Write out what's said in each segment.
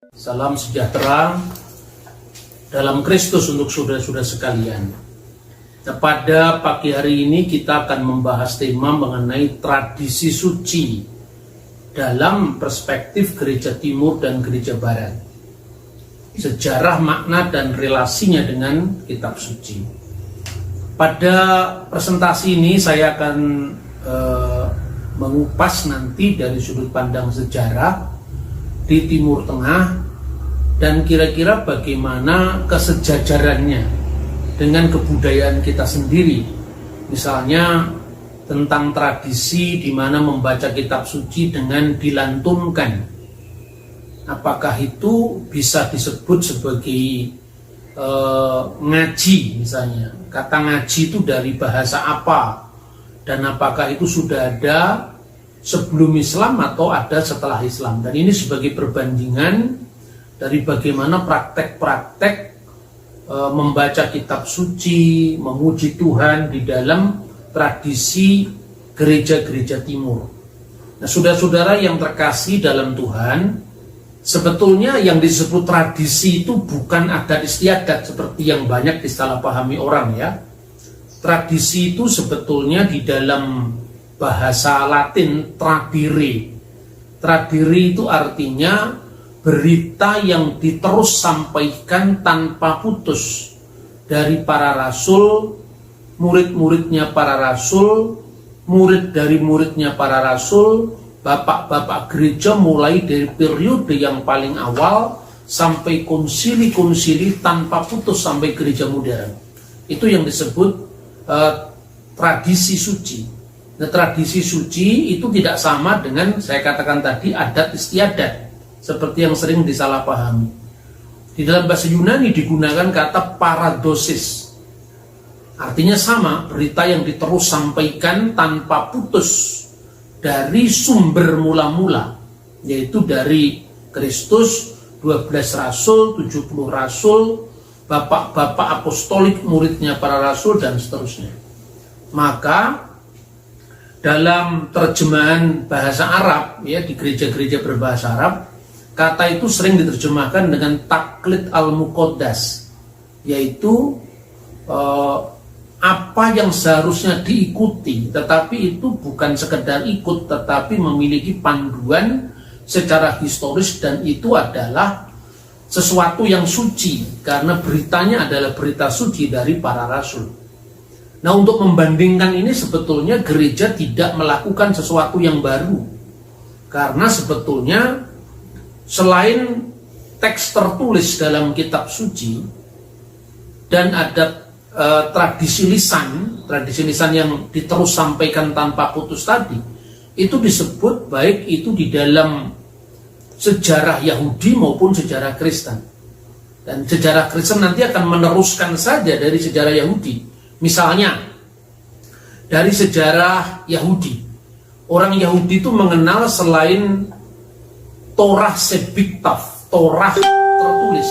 Salam sejahtera dalam Kristus untuk saudara-saudara sekalian. Nah, pada pagi hari ini kita akan membahas tema mengenai tradisi suci dalam perspektif Gereja Timur dan Gereja Barat. Sejarah, makna, dan relasinya dengan kitab suci. Pada presentasi ini saya akan mengupas nanti dari sudut pandang sejarah di Timur Tengah dan kira-kira bagaimana kesejajarannya dengan kebudayaan kita sendiri. Misalnya tentang tradisi di mana membaca kitab suci dengan dilantunkan. Apakah itu bisa disebut sebagai ngaji misalnya? Kata ngaji itu dari bahasa apa? Dan apakah itu sudah ada sebelum Islam atau ada setelah Islam? Dan ini sebagai perbandingan dari bagaimana praktek-praktek membaca kitab suci, memuji Tuhan di dalam tradisi gereja-gereja timur. Nah, saudara-saudara yang terkasih dalam Tuhan, sebetulnya yang disebut tradisi itu bukan adat istiadat seperti yang banyak disalahpahami orang ya. Tradisi itu sebetulnya di dalam bahasa Latin tradire. Tradire itu artinya berita yang diterus sampaikan tanpa putus dari para rasul, murid-muridnya para rasul, murid dari muridnya para rasul, bapak-bapak gereja mulai dari periode yang paling awal sampai konsili-konsili tanpa putus sampai gereja modern. Itu yang disebut tradisi suci. Nah, tradisi suci itu tidak sama dengan saya katakan tadi adat istiadat seperti yang sering disalahpahami. Di dalam bahasa Yunani digunakan kata paradosis. Artinya sama, berita yang diterus sampaikan tanpa putus dari sumber mula-mula, yaitu dari Kristus, 12 rasul, 70 rasul, bapak-bapak apostolik, muridnya para rasul, dan seterusnya. Maka dalam terjemahan bahasa Arab ya, di gereja-gereja berbahasa Arab, kata itu sering diterjemahkan dengan taklid al-muqaddas, yaitu apa yang seharusnya diikuti, tetapi itu bukan sekedar ikut, tetapi memiliki panduan secara historis, dan itu adalah sesuatu yang suci karena beritanya adalah berita suci dari para rasul. Nah, untuk membandingkan ini sebetulnya gereja tidak melakukan sesuatu yang baru, karena sebetulnya selain teks tertulis dalam kitab suci dan ada tradisi lisan yang diterus sampaikan tanpa putus tadi, itu disebut baik itu di dalam sejarah Yahudi maupun sejarah Kristen. Dan sejarah Kristen nanti akan meneruskan saja dari sejarah Yahudi. Misalnya dari sejarah Yahudi, orang Yahudi itu mengenal selain Torah Sebiktav, Torah tertulis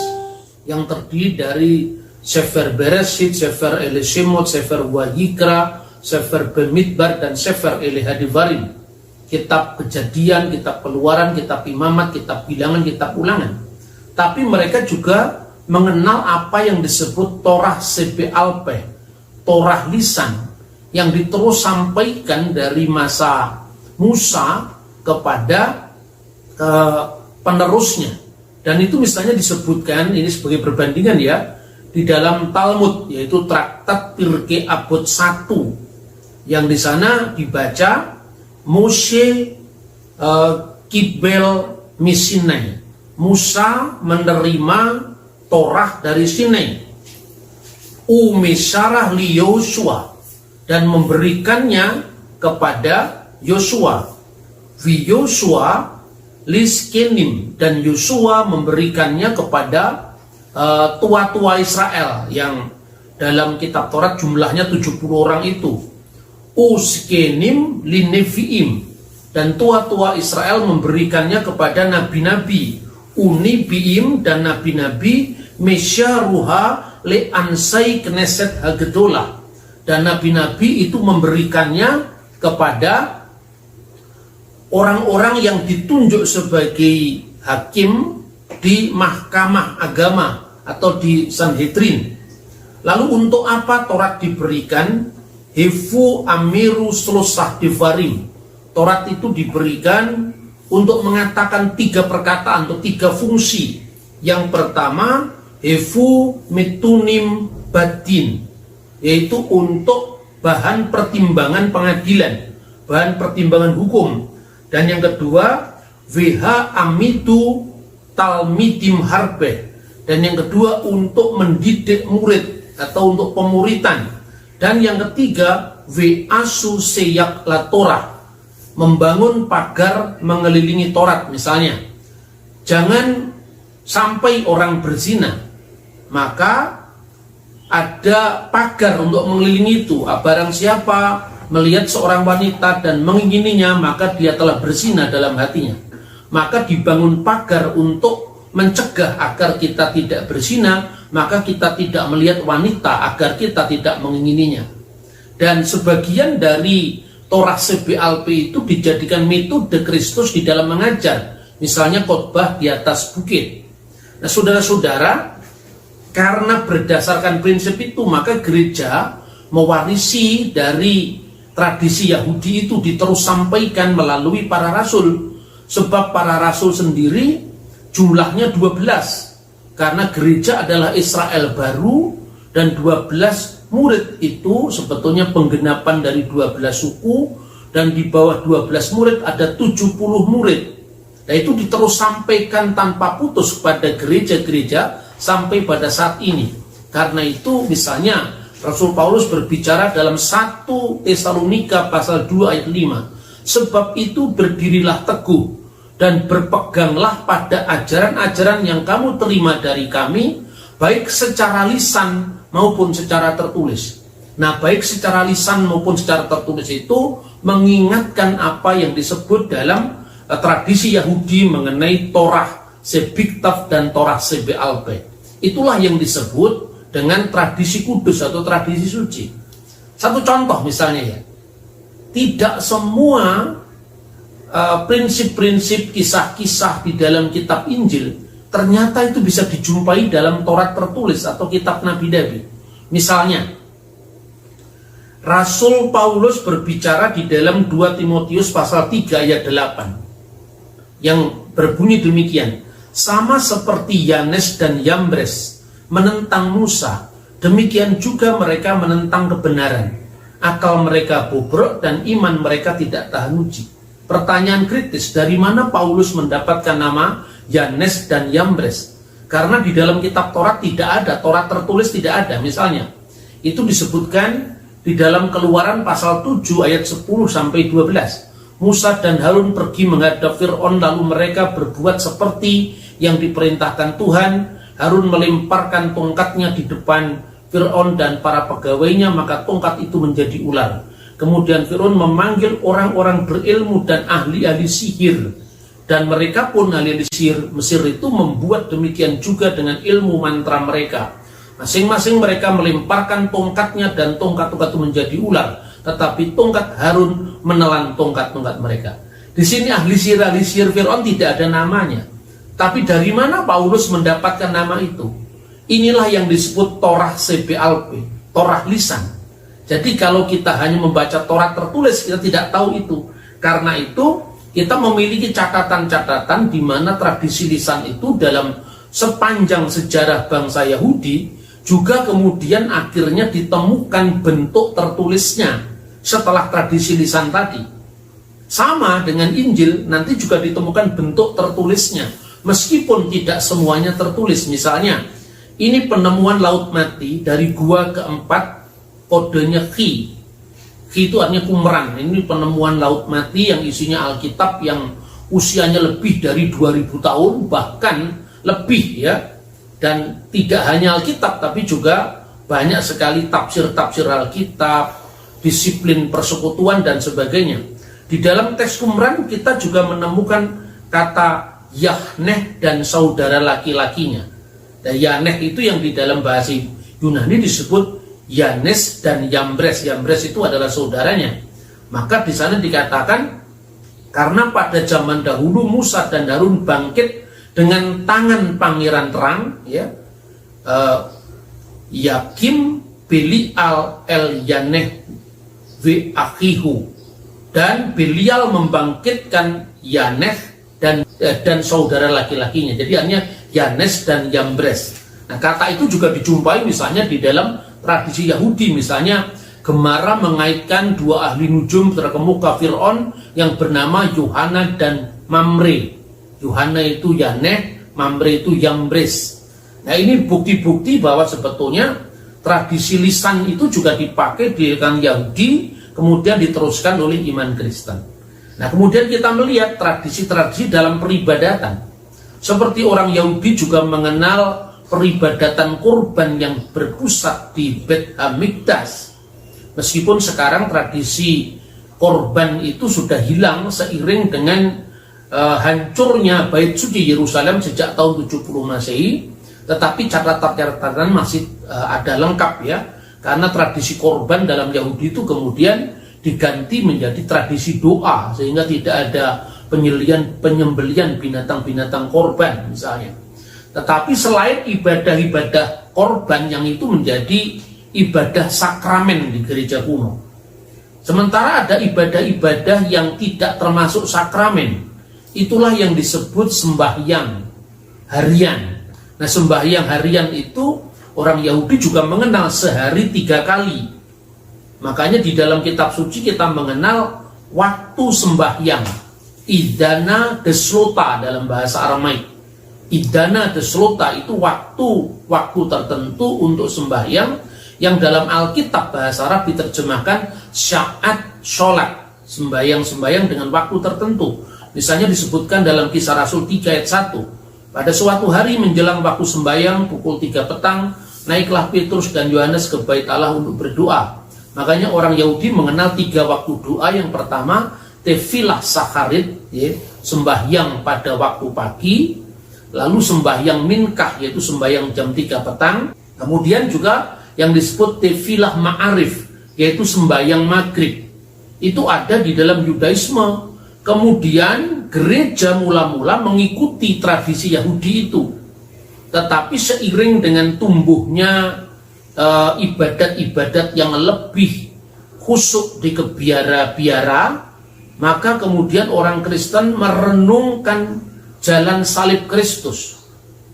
yang terdiri dari Sefer Bereshit, Sefer Elishemot, Sefer Wayikra, Sefer Bemidbar, dan Sefer Elihadivarim. Kitab Kejadian, kitab Keluaran, kitab Imamat, kitab Bilangan, kitab Ulangan. Tapi mereka juga mengenal apa yang disebut Torah Sebealpeh, Torah lisan, yang diterus sampaikan dari masa Musa kepada penerusnya. Dan itu misalnya disebutkan, ini sebagai perbandingan ya, di dalam Talmud, yaitu Traktat Pirkei Avot 1, yang di sana dibaca Moshe Kibel Misinai. Musa menerima Torah dari Sinai. Umisarah li Yosua, dan memberikannya kepada Yosua. Vi Yosua liskenim, dan Yosua memberikannya kepada tua-tua Israel yang dalam kitab Taurat jumlahnya 70 orang itu. Uskenim lineviim, dan tua-tua Israel memberikannya kepada nabi-nabi. Unibiim, dan nabi-nabi. Mesyaruha le ansai kneset hagedolah, dan nabi-nabi itu memberikannya kepada orang-orang yang ditunjuk sebagai hakim di mahkamah agama atau di Sanhedrin. Lalu untuk apa Taurat diberikan? Hefu amiru selosah divarim. Taurat itu diberikan untuk mengatakan 3 perkataan atau 3 fungsi. Yang pertama, hefu mitunim badin, yaitu untuk bahan pertimbangan pengadilan, bahan pertimbangan hukum. Dan yang kedua, vh amitu talmidim harbe, dan yang kedua untuk mendidik murid atau untuk pemuritan. Dan yang ketiga, asu seyak la Torah, membangun pagar mengelilingi Taurat. Misalnya, jangan sampai orang berzina, maka ada pagar untuk mengelilingi itu. Barang siapa melihat seorang wanita dan mengingininya, maka dia telah berzina dalam hatinya. Maka dibangun pagar untuk mencegah agar kita tidak berzina, maka kita tidak melihat wanita, agar kita tidak mengingininya. Dan sebagian dari Torah CBLP itu dijadikan metode Kristus di dalam mengajar, misalnya khotbah di atas bukit. Nah, saudara-saudara, karena berdasarkan prinsip itu, maka gereja mewarisi dari tradisi Yahudi itu diterus sampaikan melalui para rasul. Sebab para rasul sendiri jumlahnya 12, karena gereja adalah Israel baru, dan 12 murid itu sebetulnya penggenapan dari 12 suku, dan di bawah 12 murid ada 70 murid. Nah, itu diterus sampaikan tanpa putus kepada gereja-gereja sampai pada saat ini. Karena itu misalnya Rasul Paulus berbicara dalam 1 Tesalonika pasal 2 ayat 5. Sebab itu berdirilah teguh dan berpeganglah pada ajaran-ajaran yang kamu terima dari kami, baik secara lisan maupun secara tertulis. Nah, baik secara lisan maupun secara tertulis itu mengingatkan apa yang disebut dalam tradisi Yahudi mengenai Torah Sebiktav dan Torah CBLP. Itulah yang disebut dengan tradisi kudus atau tradisi suci. Satu contoh misalnya ya, tidak semua prinsip-prinsip, kisah-kisah di dalam kitab Injil ternyata itu bisa dijumpai dalam Taurat tertulis atau kitab Nabi-Nabi. Misalnya, Rasul Paulus berbicara di dalam 2 Timotius pasal 3 ayat 8 yang berbunyi demikian: sama seperti Yanes dan Yambres menentang Musa, demikian juga mereka menentang kebenaran. Akal mereka bobrok dan iman mereka tidak tahan uji. Pertanyaan kritis, dari mana Paulus mendapatkan nama Yanes dan Yambres? Karena di dalam kitab Taurat tidak ada, Taurat tertulis tidak ada. Misalnya, itu disebutkan di dalam Keluaran pasal 7 ayat 10 sampai 12. Musa dan Harun pergi menghadap Fir'aun, lalu mereka berbuat seperti yang diperintahkan Tuhan. Harun melemparkan tongkatnya di depan Fir'aun dan para pegawainya, maka tongkat itu menjadi ular. Kemudian Fir'aun memanggil orang-orang berilmu dan ahli-ahli sihir, dan mereka pun ahli-ahli sihir Mesir itu membuat demikian juga dengan ilmu mantra mereka. Masing-masing mereka melemparkan tongkatnya dan tongkat-tongkat itu menjadi ular, tetapi tongkat Harun menelan tongkat-tongkat mereka. Di sini ahli sihir Fir'aun tidak ada namanya. Tapi dari mana Paulus mendapatkan nama itu? Inilah yang disebut Torah CBLP, Torah lisan. Jadi kalau kita hanya membaca Taurat tertulis, kita tidak tahu itu. Karena itu kita memiliki catatan-catatan di mana tradisi lisan itu dalam sepanjang sejarah bangsa Yahudi juga kemudian akhirnya ditemukan bentuk tertulisnya setelah tradisi lisan tadi. Sama dengan Injil, nanti juga ditemukan bentuk tertulisnya, meskipun tidak semuanya tertulis. Misalnya, ini penemuan laut mati dari gua keempat, kodenya Khi. Khi itu artinya kumeran. Ini penemuan laut mati yang isinya Alkitab yang usianya lebih dari 2000 tahun, bahkan lebih ya. Dan tidak hanya Alkitab, tapi juga banyak sekali tafsir-tafsir Alkitab, disiplin persekutuan dan sebagainya. Di dalam teks kumeran kita juga menemukan kata Yahneh dan saudara laki-lakinya. Dan Yahneh itu yang di dalam bahasa Yunani disebut Yanes dan Yambres. Yambres itu adalah saudaranya. Maka di sana dikatakan, karena pada zaman dahulu Musa dan Harun bangkit dengan tangan pangeran terang, ya, Yakim Belial El Yaneh V Akhihu, dan Belial membangkitkan Yaneh dan saudara laki-lakinya. Jadi artinya Yanes dan Yambres. Nah, kata itu juga dijumpai misalnya di dalam tradisi Yahudi, misalnya Gemara mengaitkan dua ahli nujum terkemuka Fir'aun yang bernama Yohana dan Mamre. Yohana itu Yaneh, Mamre itu Yambres. Nah, ini bukti-bukti bahwa sebetulnya tradisi lisan itu juga dipakai di kalangan Yahudi, kemudian diteruskan oleh iman Kristen. Nah, kemudian kita melihat tradisi-tradisi dalam peribadatan. Seperti orang Yahudi juga mengenal peribadatan kurban yang berpusat di Bet Hamikdash. Meskipun sekarang tradisi korban itu sudah hilang seiring dengan hancurnya Bait Suci Yerusalem sejak tahun 70 Masehi, tetapi catatan-catatan masih ada lengkap, ya, karena tradisi korban dalam Yahudi itu kemudian diganti menjadi tradisi doa, sehingga tidak ada penyembelian binatang-binatang korban misalnya. Tetapi selain ibadah-ibadah korban yang itu menjadi ibadah sakramen di gereja kuno, sementara ada ibadah-ibadah yang tidak termasuk sakramen, itulah yang disebut sembahyang harian. Nah, sembahyang harian itu orang Yahudi juga mengenal sehari 3 kali. Makanya di dalam kitab suci kita mengenal waktu sembahyang, idana deslota dalam bahasa Aramaik. Idana deslota itu waktu tertentu untuk sembahyang, yang dalam Alkitab bahasa Arab diterjemahkan syaat sholat, sembahyang dengan waktu tertentu. Misalnya disebutkan dalam Kisah Rasul 3 ayat 1. Pada suatu hari menjelang waktu sembahyang pukul 3 petang, naiklah Petrus dan Yohanes ke bait Allah untuk berdoa. Makanya orang Yahudi mengenal 3 waktu doa. Yang pertama, tefilah sacharit, ya, sembahyang pada waktu pagi. Lalu sembahyang minkah, yaitu sembahyang jam 3 petang. Kemudian juga yang disebut tefilah ma'arif, yaitu sembahyang maghrib. Itu ada di dalam Yudaisme. Kemudian gereja mula-mula mengikuti tradisi Yahudi itu. Tetapi seiring dengan tumbuhnya ibadat-ibadat yang lebih khusyuk di kebiara-biara, maka kemudian orang Kristen merenungkan jalan salib Kristus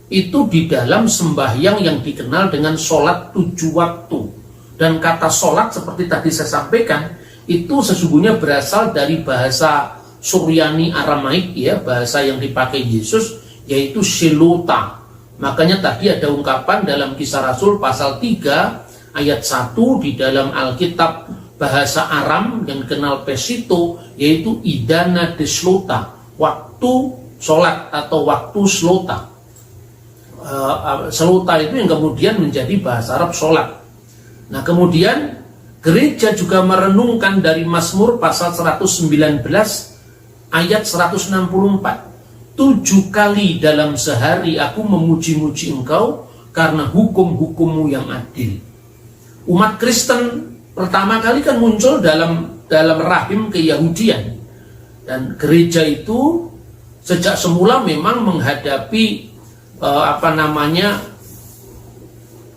itu di dalam sembahyang yang dikenal dengan sholat 7 waktu. Dan kata sholat seperti tadi saya sampaikan itu sesungguhnya berasal dari bahasa Suryani Aramaik, ya, bahasa yang dipakai Yesus, yaitu Shelota. Makanya tadi ada ungkapan dalam Kisah Rasul pasal 3 ayat 1 di dalam Alkitab bahasa Aram yang dikenal Pesito, yaitu idana deslota, waktu sholat atau waktu slota. Slota itu yang kemudian menjadi bahasa Arab sholat. Nah, kemudian gereja juga merenungkan dari Mazmur pasal 119 ayat 164. 7 kali dalam sehari aku memuji-muji engkau karena hukum-hukummu yang adil. Umat Kristen pertama kali kan muncul dalam rahim keyahudian. Dan gereja itu sejak semula memang menghadapi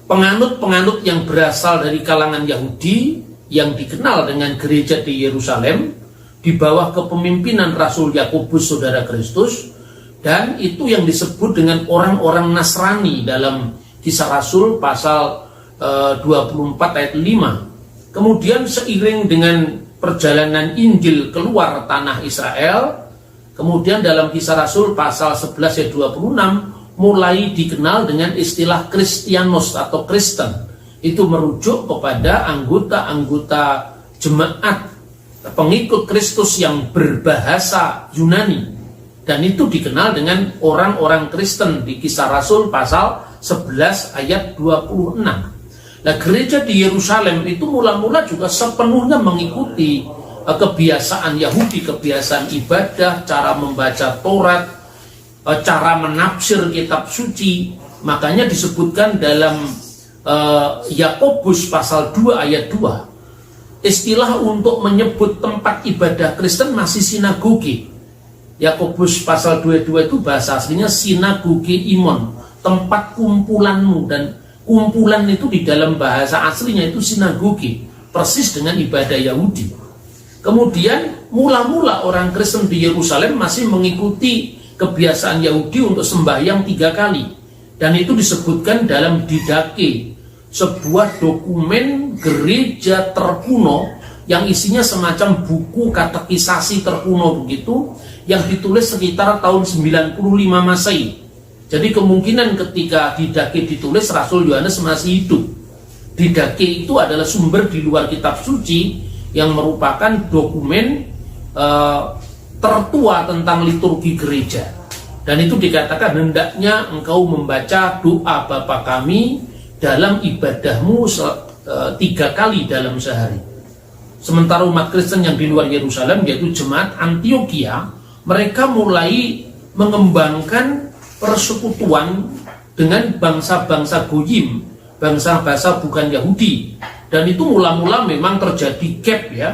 penganut-penganut yang berasal dari kalangan Yahudi yang dikenal dengan gereja di Yerusalem di bawah kepemimpinan Rasul Yakobus saudara Kristus, dan itu yang disebut dengan orang-orang Nasrani dalam Kisah Rasul pasal 24 ayat 5. Kemudian seiring dengan perjalanan Injil keluar tanah Israel, kemudian dalam Kisah Rasul pasal 11 ayat 26 mulai dikenal dengan istilah Kristianos atau Kristen. Itu merujuk kepada anggota-anggota jemaat pengikut Kristus yang berbahasa Yunani, dan itu dikenal dengan orang-orang Kristen di Kisah Rasul pasal 11 ayat 26. Nah, gereja di Yerusalem itu mula-mula juga sepenuhnya mengikuti kebiasaan Yahudi, kebiasaan ibadah, cara membaca Taurat, cara menafsir kitab suci. Makanya disebutkan dalam Yakobus pasal 2 ayat 2, istilah untuk menyebut tempat ibadah Kristen masih sinagoge. Yakobus pasal 22 itu bahasa aslinya sinagoge imon, tempat kumpulanmu, dan kumpulan itu di dalam bahasa aslinya itu sinagoge, persis dengan ibadah Yahudi. Kemudian mula-mula orang Kristen di Yerusalem masih mengikuti kebiasaan Yahudi untuk sembahyang 3 kali, dan itu disebutkan dalam Didake, sebuah dokumen gereja terkuno yang isinya semacam buku katekisasi terkuno begitu, yang ditulis sekitar tahun 95 Masehi. Jadi kemungkinan ketika Didake ditulis Rasul Yohanes masih hidup. Didake itu adalah sumber di luar kitab suci yang merupakan dokumen tertua tentang liturgi gereja. Dan itu dikatakan hendaknya engkau membaca doa Bapa kami dalam ibadahmu 3 kali dalam sehari. Sementara umat Kristen yang di luar Yerusalem, yaitu jemaat Antioquia, mereka mulai mengembangkan persekutuan dengan bangsa-bangsa goyim, bangsa-bangsa bukan Yahudi. Dan itu mula-mula memang terjadi gap ya,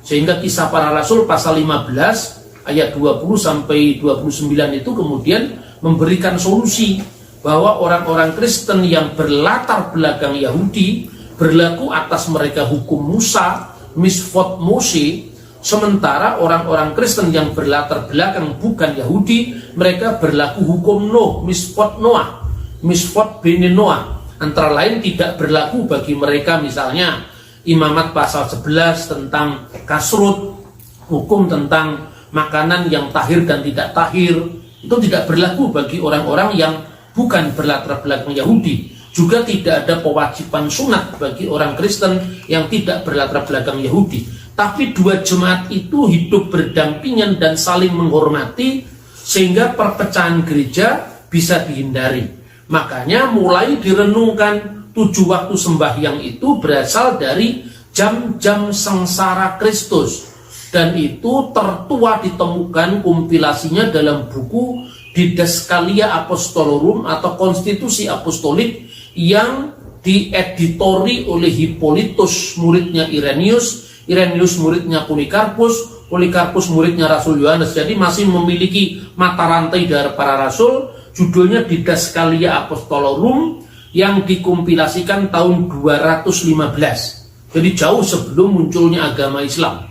sehingga Kisah Para Rasul pasal 15 ayat 20 sampai 29 itu kemudian memberikan solusi bahwa orang-orang Kristen yang berlatar belakang Yahudi berlaku atas mereka hukum Musa, misfot Mose, sementara orang-orang Kristen yang berlatar belakang bukan Yahudi, mereka berlaku hukum Nuh, misfot Noah, misfot Bene Noah. Antara lain tidak berlaku bagi mereka misalnya Imamat pasal 11 tentang kasrut, hukum tentang makanan yang tahir dan tidak tahir, itu tidak berlaku bagi orang-orang yang bukan berlatar belakang Yahudi. Juga tidak ada kewajiban sunat bagi orang Kristen yang tidak berlatar belakang Yahudi. Tapi 2 jemaat itu hidup berdampingan dan saling menghormati sehingga perpecahan gereja bisa dihindari. Makanya mulai direnungkan 7 waktu sembahyang itu berasal dari jam-jam sengsara Kristus. Dan itu tertua ditemukan kompilasinya dalam buku Didaskalia Apostolorum atau Konstitusi Apostolik yang dieditori oleh Hippolytus, muridnya Irenaeus, Irenaeus muridnya Polikarpus, Polikarpus muridnya Rasul Yohanes. Jadi masih memiliki mata rantai dari para rasul. Judulnya Didaskalia Apostolorum yang dikompilasikan tahun 215. Jadi jauh sebelum munculnya agama Islam.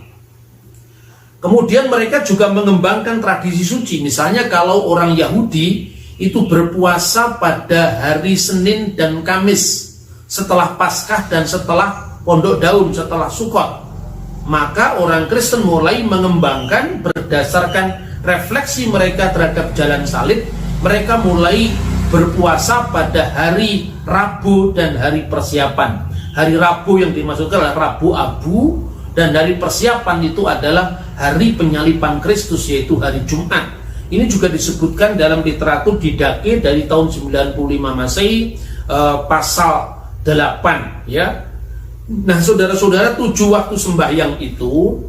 Kemudian mereka juga mengembangkan tradisi suci. Misalnya kalau orang Yahudi itu berpuasa pada hari Senin dan Kamis setelah Paskah dan setelah Pondok Daun, setelah Sukot. Maka orang Kristen mulai mengembangkan berdasarkan refleksi mereka terhadap jalan salib. Mereka mulai berpuasa pada hari Rabu dan hari persiapan. Hari Rabu yang dimaksudkan adalah Rabu Abu, dan hari persiapan itu adalah hari penyaliban Kristus, yaitu hari Jumat. Ini juga disebutkan dalam literatur Didake dari tahun 95 Masehi pasal 8 ya. Nah, saudara-saudara, 7 waktu sembahyang itu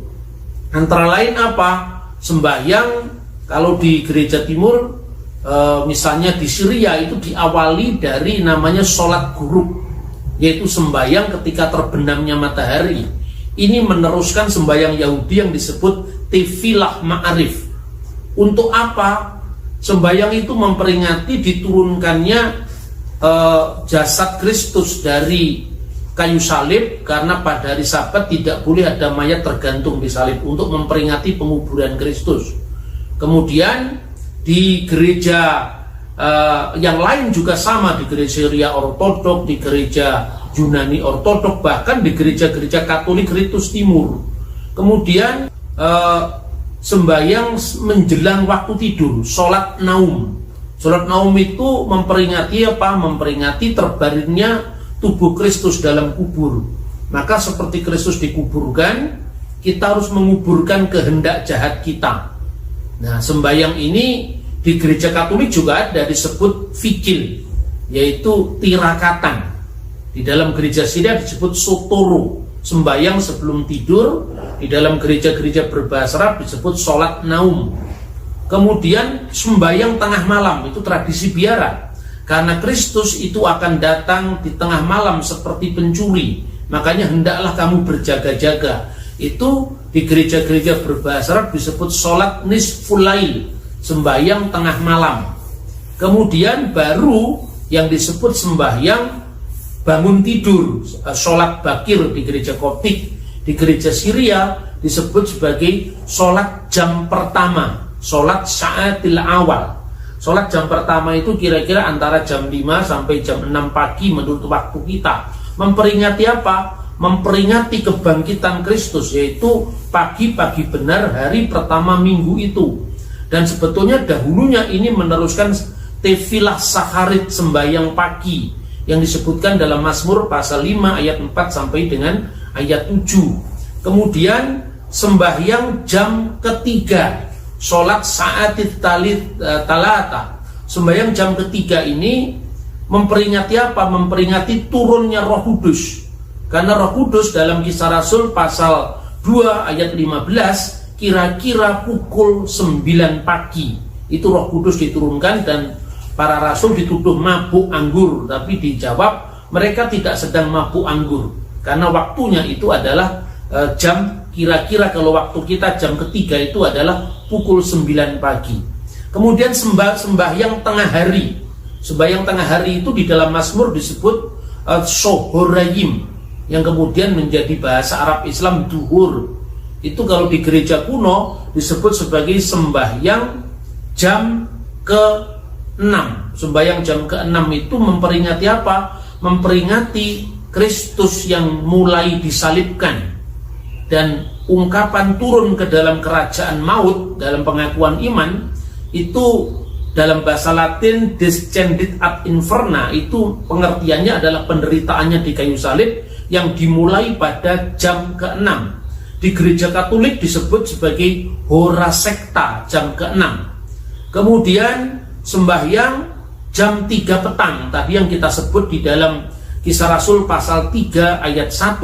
antara lain apa? Sembahyang kalau di gereja timur misalnya di Syria itu diawali dari namanya sholat gurub, yaitu sembahyang ketika terbenamnya matahari. Ini meneruskan sembahyang Yahudi yang disebut Tefilah Ma'arif. Untuk apa? Sembahyang itu memperingati diturunkannya jasad Kristus dari kayu salib, karena pada hari Sabat tidak boleh ada mayat tergantung di salib, untuk memperingati penguburan Kristus. Kemudian di gereja yang lain juga sama, di gereja Syria Ortodok, di gereja Yunani Ortodok, bahkan di gereja-gereja Katolik Ritus Timur. Kemudian sembahyang menjelang waktu tidur, sholat naum. Sholat naum itu memperingati apa? Memperingati terbaringnya tubuh Kristus dalam kubur. Maka seperti Kristus dikuburkan, kita harus menguburkan kehendak jahat kita. Nah, sembahyang ini di gereja Katolik juga ada disebut vigil, yaitu tirakatan. Di dalam gereja Syria disebut sotoro, sembahyang sebelum tidur. Di dalam gereja-gereja berbahasa Arab disebut sholat naum. Kemudian sembahyang tengah malam, itu tradisi biara, karena Kristus itu akan datang di tengah malam seperti pencuri. Makanya hendaklah kamu berjaga-jaga. Itu di gereja-gereja berbahasa Arab disebut sholat nisful lail, sembahyang tengah malam. Kemudian baru yang disebut sembahyang bangun tidur, sholat bakir di gereja Koptik. Di gereja Syria disebut sebagai sholat jam pertama, sholat sa'atil awal. Sholat jam pertama itu kira-kira antara jam 5 sampai jam 6 pagi menurut waktu kita. Memperingati apa? Memperingati kebangkitan Kristus, yaitu pagi-pagi benar hari pertama minggu itu. Dan sebetulnya dahulunya ini meneruskan tefilah saharit, sembahyang pagi, yang disebutkan dalam Mazmur pasal 5 ayat 4 sampai dengan ayat 7. Kemudian sembahyang jam ketiga, sholat sa'atit talata. Sembahyang jam ketiga ini memperingati apa? Memperingati turunnya Roh Kudus. Karena Roh Kudus dalam Kisah Rasul pasal 2 ayat 15, kira-kira pukul 9 pagi itu Roh Kudus diturunkan dan para rasul dituduh mabuk anggur, tapi dijawab mereka tidak sedang mabuk anggur karena waktunya itu adalah jam, kira-kira kalau waktu kita jam ketiga itu adalah pukul 9 pagi. Kemudian sembahyang tengah hari. Sembahyang tengah hari itu di dalam Mazmur disebut Shohorayim, yang kemudian menjadi bahasa Arab Islam duhur. Itu kalau di gereja kuno disebut sebagai sembahyang jam ke-6. Sembahyang jam ke-6 itu memperingati apa? Memperingati Kristus yang mulai disalibkan dan ungkapan turun ke dalam kerajaan maut dalam pengakuan iman itu dalam bahasa Latin descendit ad inferna, itu pengertiannya adalah penderitaannya di kayu salib yang dimulai pada jam ke-6. Di gereja Katolik disebut sebagai hora sekta, jam ke-6. Kemudian sembahyang jam 3 petang, tadi yang kita sebut di dalam Kisah Rasul pasal 3 ayat 1,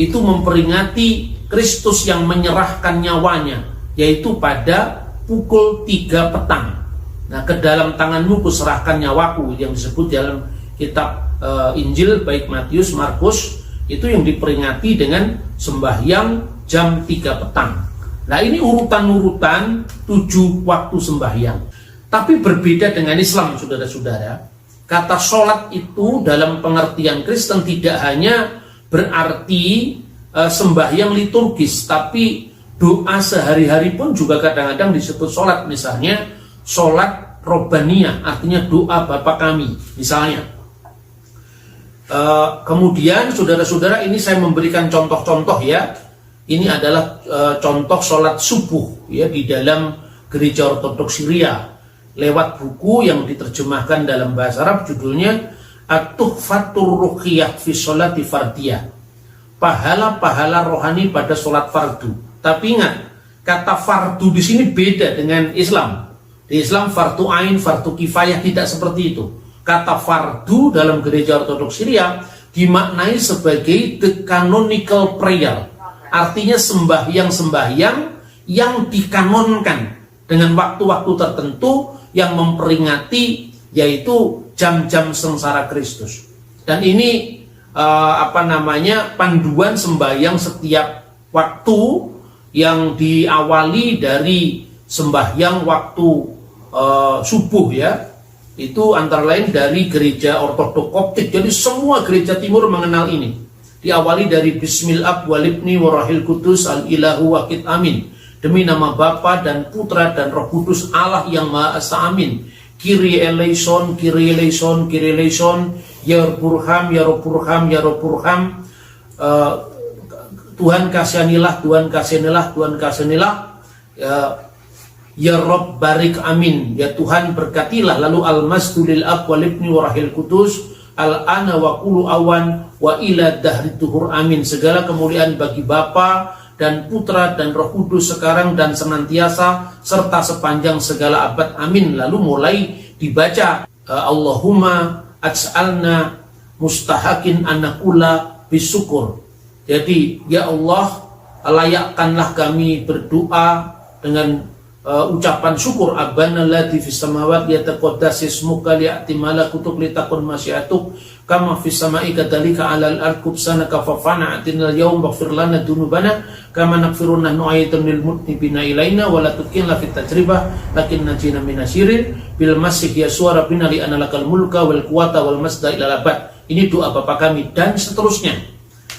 itu memperingati Kristus yang menyerahkan nyawanya, yaitu pada pukul 3 petang. Nah, ke dalam tanganmu kuserahkan nyawaku, yang disebut dalam kitab Injil baik Matius, Markus, itu yang diperingati dengan sembahyang jam 3 petang. Nah, ini urutan-urutan 7 waktu sembahyang. Tapi berbeda dengan Islam, saudara-saudara. Kata sholat itu dalam pengertian Kristen tidak hanya berarti sembahyang liturgis, tapi doa sehari-hari pun juga kadang-kadang disebut sholat. Misalnya sholat robaniyah, artinya doa Bapa kami misalnya. Kemudian saudara-saudara, ini saya memberikan contoh-contoh ya. Ini adalah contoh sholat subuh ya di dalam gereja ortodoks Syria lewat buku yang diterjemahkan dalam bahasa Arab, judulnya At-Tuhfatur Ruqyah fi Sholati Fardiyah, pahala-pahala rohani pada sholat fardu. Tapi ingat, kata fardu di sini beda dengan Islam. Di Islam fardu ain, fardu kifayah, tidak seperti itu. Kata fardu dalam gereja ortodoks Syria dimaknai sebagai the canonical prayer, artinya sembahyang-sembahyang yang dikanonkan dengan waktu-waktu tertentu yang memperingati, yaitu jam-jam sengsara Kristus. Dan ini panduan sembahyang setiap waktu yang diawali dari sembahyang waktu subuh ya. Itu antara lain dari gereja ortodoks Koptik. Jadi semua gereja timur mengenal ini. Diawali dari Bismillah walibni warahil kudus al-ilahu wakid amin. Demi nama Bapa dan Putra dan Roh Kudus Allah yang Maha Esa, amin. Kyrie eleison, Kyrie eleison, Kyrie eleison, ya Burham, ya Roburham, ya Roburham. Tuhan kasihanilah, Tuhan kasihanilah, Tuhan kasihanilah. Ya Rob barik amin, ya Tuhan berkatilah. Lalu al-masdulil ab walibni warahil kudus al-ana wa kulu awan wa ila dahri tuhur amin. Segala kemuliaan bagi Bapa dan Putra dan Roh Kudus sekarang dan senantiasa serta sepanjang segala abad amin. Lalu mulai dibaca Allahumma aj'alna mustahakin anakula bisyukur. Jadi ya Allah, layakkanlah kami berdoa dengan ucapan syukur, Rabbana allati fis samawati yataqaddas ismuka li'ati malakutuk litakun masyiatuk kama fis samai kadzalika 'alal ardi kubsanaka fafana atinal yaum waghfir lana dzunubana kama naghfiru nahnu ayatan lil mutnibina ilaina wa la tukilna fit tajribah lakin najina minasyirin bil masih ya suara bina li analakal mulka wal quwata wal masda ila abad. Ini doa Bapak kami dan seterusnya.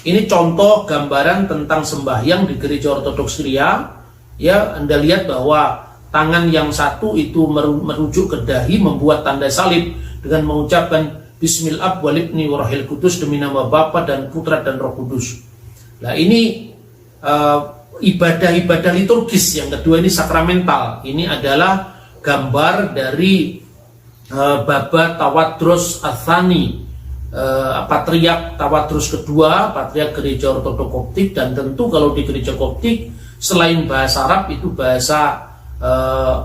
Ini contoh gambaran tentang sembahyang di gereja ortodoks Syria. Ya, Anda lihat bahwa tangan yang satu itu merujuk ke dahi, membuat tanda salib dengan mengucapkan Bismillah walibni warahil kudus, demi nama Bapa dan Putra dan Roh Kudus. Nah, ini ibadah-ibadah liturgis. Yang kedua ini sakramental. Ini adalah gambar dari Baba Tawadros Athani, Patriark Tawadros kedua, Patriark Gereja Ortodoks Koptik. Dan tentu kalau di Gereja Koptik selain bahasa Arab itu bahasa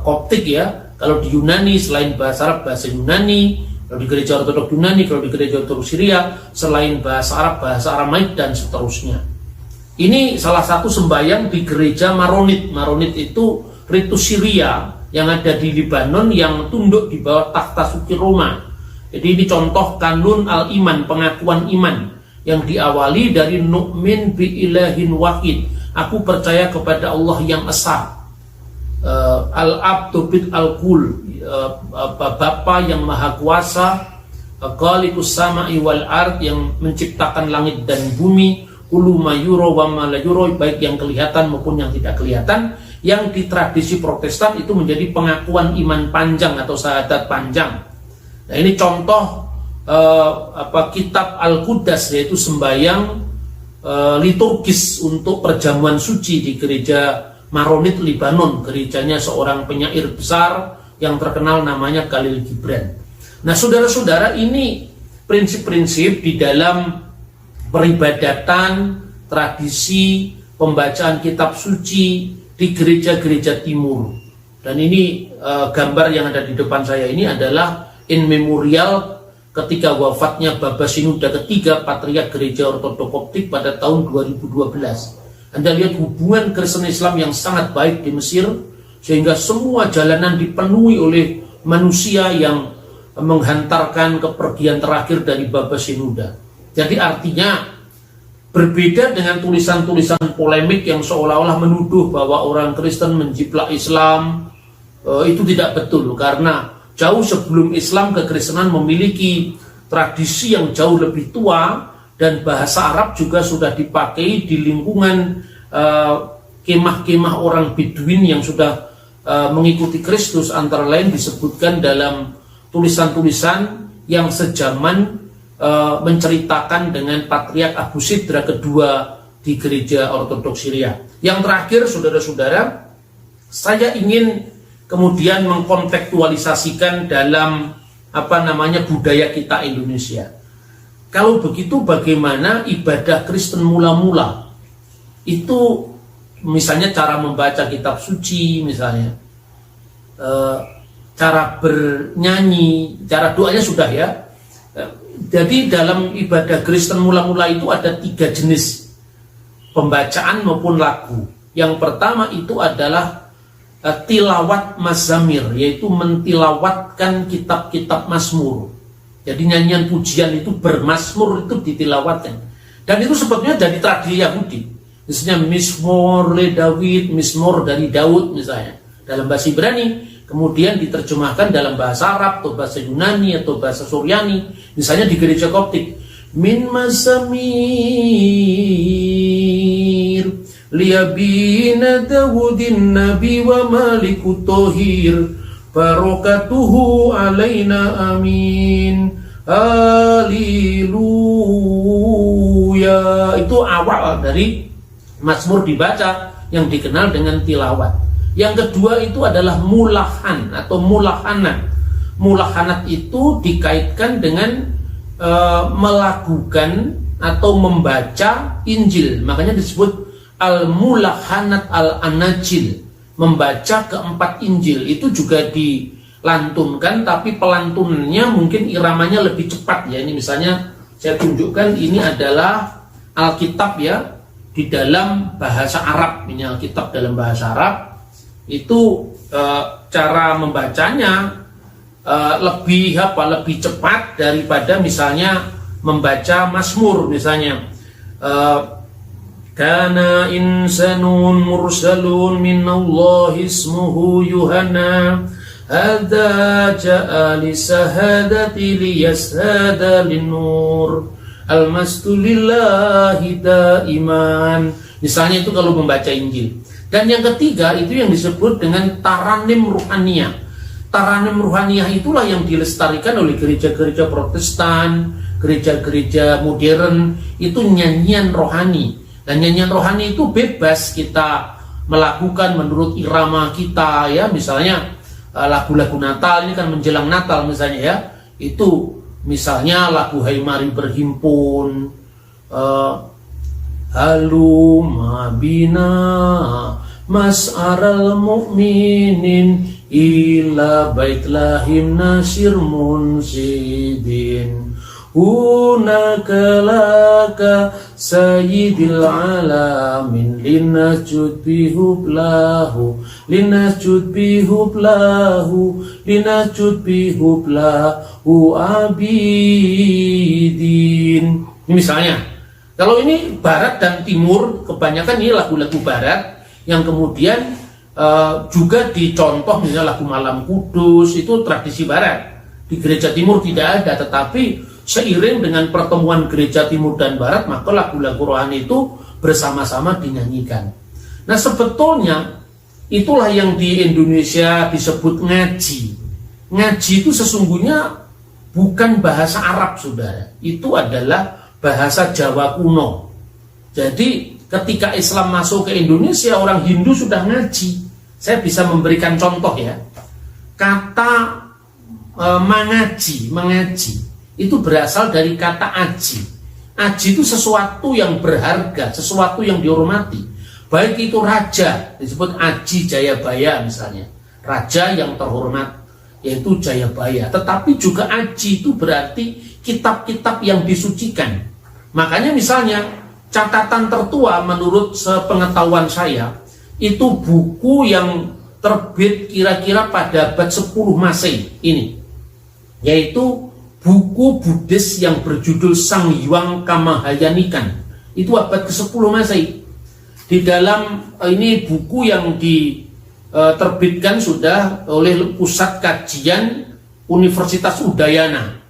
Koptik ya. Kalau di Yunani selain bahasa Arab bahasa Yunani. Kalau di gereja ortodoks Yunani, kalau di gereja ortodoks Syria selain bahasa Arab bahasa Aramaik dan seterusnya. Ini salah satu sembahyang di gereja Maronit. Maronit itu ritus Syria yang ada di Libanon yang tunduk di bawah takhta suci Roma. Jadi ini contoh kanun al-iman, pengakuan iman yang diawali dari nu'min bi ilahin wahid. Aku percaya kepada Allah yang esa. Al-abdu bid al-kul, Bapa yang maha kuasa, khaliqus sama'i wal ard, yang menciptakan langit dan bumi, kullu ma yura wa ma la yura, baik yang kelihatan maupun yang tidak kelihatan. Yang di tradisi Protestan itu menjadi pengakuan iman panjang atau syahadat panjang. Nah, ini contoh kitab Al-Qudas, yaitu sembahyang liturgis untuk perjamuan suci di gereja Maronit Libanon, gerejanya seorang penyair besar yang terkenal namanya Khalil Gibran. Nah, saudara-saudara, ini prinsip-prinsip di dalam peribadatan, tradisi, pembacaan kitab suci di gereja-gereja timur. Dan ini gambar yang ada di depan saya ini adalah in memorial ketika wafatnya Baba Sinuda ketiga, Patriark Gereja Ortodoks Koptik pada tahun 2012. Anda lihat hubungan Kristen Islam yang sangat baik di Mesir, sehingga semua jalanan dipenuhi oleh manusia yang menghantarkan kepergian terakhir dari Baba Sinuda. Jadi artinya berbeda dengan tulisan-tulisan polemik yang seolah-olah menuduh bahwa orang Kristen menjiplak Islam. Itu tidak betul, karena jauh sebelum Islam, kekristenan memiliki tradisi yang jauh lebih tua. Dan bahasa Arab juga sudah dipakai di lingkungan kemah-kemah orang Bedouin yang sudah mengikuti Kristus. Antara lain disebutkan dalam tulisan-tulisan yang sejaman menceritakan dengan Patriark Abu Sidra kedua di gereja ortodoks Syria. Yang terakhir, saudara-saudara, saya ingin kemudian mengkontekstualisasikan dalam budaya kita Indonesia. Kalau begitu, bagaimana ibadah Kristen mula-mula? Itu misalnya cara membaca kitab suci, misalnya cara bernyanyi, cara doanya sudah ya. Jadi dalam ibadah Kristen mula-mula itu ada 3 jenis pembacaan maupun lagu. Yang pertama itu adalah tilawat mazamir, yaitu mentilawatkan kitab-kitab Mazmur. Jadi nyanyian pujian itu bermazmur itu ditilawatkan. Dan itu sebetulnya dari tradisi Yahudi. Misalnya Mizmor le David, Mizmor dari Daud misalnya. Dalam bahasa Ibrani, kemudian diterjemahkan dalam bahasa Arab atau bahasa Yunani atau bahasa Suryani. Misalnya di gereja Koptik, min mazamir liyabina Dawudin nabi wa malikut tohir barokatuhu alaina amin. Haleluya. Itu awal dari Mazmur dibaca yang dikenal dengan tilawat. Yang kedua itu adalah mulahan atau mulahanat. Mulahanat itu dikaitkan dengan melakukan atau membaca Injil. Makanya disebut al-mulahanat al-anajil. Membaca keempat Injil. Itu juga dilantunkan, tapi pelantunannya mungkin iramanya lebih cepat ya. Ini misalnya saya tunjukkan, ini adalah Alkitab ya, di dalam bahasa Arab. Ini Alkitab dalam bahasa Arab. Itu cara membacanya lebih cepat daripada misalnya membaca Mazmur misalnya. Kana insanun mursalun minallahi ismuhu Yuhanna hadza ja'a li sahadati liyashhada linur almastu lillahi daiman. Misalnya itu kalau membaca Injil. Dan yang ketiga itu yang disebut dengan taranim ruhaniyah. Taranim ruhaniyah itulah yang dilestarikan oleh gereja-gereja Protestan, gereja-gereja modern, itu nyanyian rohani. Dan nyanyian rohani itu bebas kita melakukan menurut irama kita ya. Misalnya lagu-lagu Natal, ini kan menjelang Natal misalnya ya. Itu misalnya lagu Hai Mari Berhimpun, Haluma bina mas'aral mu'minin ila baitlahim nasir munsidin hunaka laka sayyidil alamin linasjud bihublahu abidin. Ini misalnya. Kalau ini barat dan timur, kebanyakan ini lagu-lagu barat yang kemudian juga dicontoh misalnya lagu Malam Kudus, itu tradisi barat. Di gereja timur tidak ada, tetapi seiring dengan pertemuan gereja timur dan barat, maka lagu-lagu rohani itu bersama-sama dinyanyikan. Nah sebetulnya itulah yang di Indonesia disebut ngaji. Ngaji itu sesungguhnya bukan bahasa Arab, saudara. Itu adalah bahasa Jawa kuno. Jadi ketika Islam masuk ke Indonesia, orang Hindu sudah ngaji. Saya bisa memberikan contoh ya. Kata mengaji itu berasal dari kata aji. Aji itu sesuatu yang berharga, sesuatu yang dihormati. Baik itu raja, disebut Aji Jayabaya misalnya. Raja yang terhormat, yaitu Jayabaya. Tetapi juga aji itu berarti kitab-kitab yang disucikan. Makanya misalnya catatan tertua menurut sepengetahuan saya itu buku yang terbit kira-kira pada abad 10 Masehi ini, yaitu buku Buddhis yang berjudul Sangyang Kamahayanikan. Itu abad ke-10 Masehi. Di dalam ini buku yang diterbitkan sudah oleh Pusat Kajian Universitas Udayana.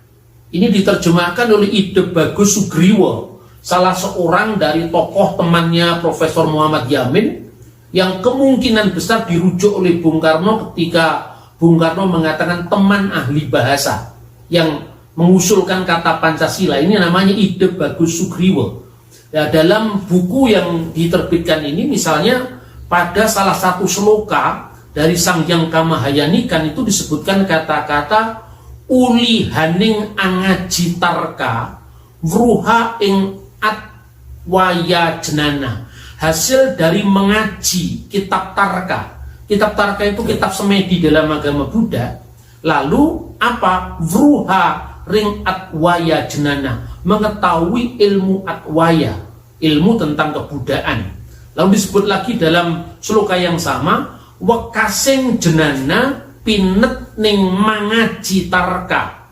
Ini diterjemahkan oleh Ide Bagus Sugriwo, salah seorang dari tokoh temannya Profesor Muhammad Yamin, yang kemungkinan besar dirujuk oleh Bung Karno ketika Bung Karno mengatakan teman ahli bahasa yang mengusulkan kata Pancasila. Ini namanya Ide Bagus Sugriwo. Ya, dalam buku yang diterbitkan ini misalnya pada salah satu sloka dari Sangyang Kamahayanikan itu disebutkan kata-kata uli haning angaji tarka vruha ing atwaya jenana, hasil dari mengaji kitab tarka. Kitab tarka itu kitab semedi dalam agama Buddha. Lalu apa? Vruha ring atwaya jenana, mengetahui ilmu atwaya, ilmu tentang kebudayaan. Lalu disebut lagi dalam sloka yang sama, wekasing jenana pinet ning mangaji tarka,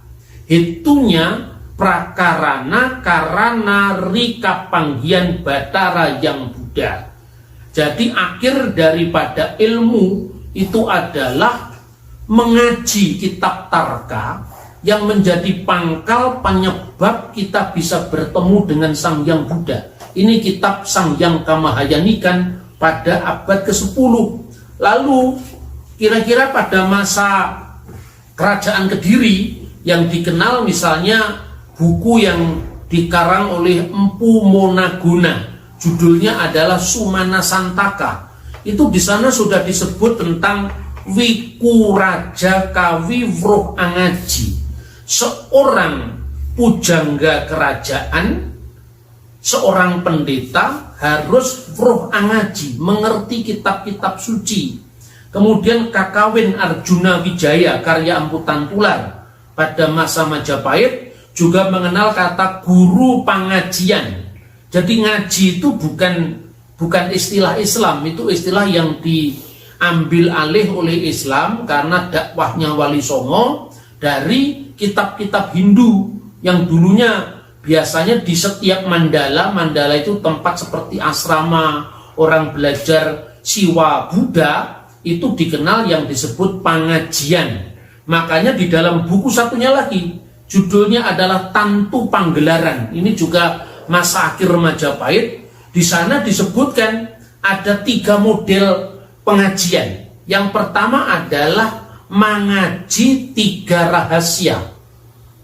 hitunya prakarana karana rika panggian batara yang Buddha. Jadi akhir daripada ilmu itu adalah mengaji kitab tarka yang menjadi pangkal penyebab kita bisa bertemu dengan Sang Hyang Buddha. Ini kitab Sangyang Kamahayanikan pada abad ke-10. Lalu kira-kira pada masa Kerajaan Kediri yang dikenal misalnya buku yang dikarang oleh Empu Monaguna, judulnya adalah Sumana Santaka. Itu di sana sudah disebut tentang Wiku Raja Kawi Vroh Angaji, seorang pujangga kerajaan, seorang pendeta harus Vroh Angaji, mengerti kitab-kitab suci. Kemudian Kakawin Arjuna Wijaya karya Empu Tantular pada masa Majapahit juga mengenal kata guru pengajian. Jadi ngaji itu bukan istilah Islam, itu istilah yang ambil alih oleh Islam karena dakwahnya Wali Songo dari kitab-kitab Hindu yang dulunya biasanya di setiap mandala itu tempat seperti asrama orang belajar siwa Buddha, itu dikenal yang disebut pengajian. Makanya di dalam buku satunya lagi judulnya adalah Tantu Panggelaran. Ini juga masa akhir Majapahit. Di sana disebutkan ada 3 model pengajian. Yang pertama adalah mengaji 3 rahasia,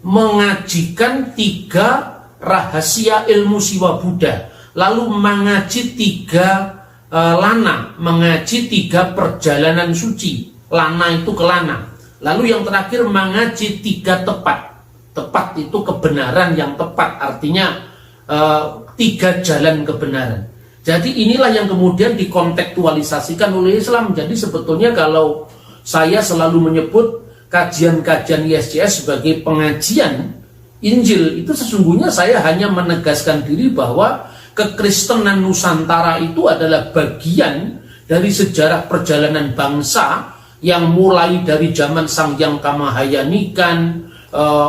mengajikan 3 rahasia ilmu siwa Buddha, lalu mengaji 3 lana, mengaji 3 perjalanan suci. Lana itu ke lana. Lalu yang terakhir mengaji 3 tepat. Tepat itu kebenaran yang tepat, artinya 3 jalan kebenaran. Jadi inilah yang kemudian dikontekstualisasikan oleh Islam. Jadi sebetulnya kalau saya selalu menyebut kajian-kajian ISJS sebagai pengajian Injil, itu sesungguhnya saya hanya menegaskan diri bahwa kekristenan Nusantara itu adalah bagian dari sejarah perjalanan bangsa yang mulai dari zaman Sang Hyang Kamahayanikan,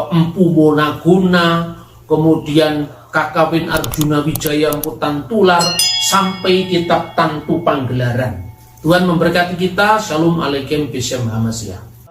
Empu Monaguna, kemudian Kakawin Arjuna Wijaya Angkutan Tular, sampai kitab Tantu Panggelaran. Tuhan memberkati kita. Shalom Alaikum Bismillahirrahmanirrahim.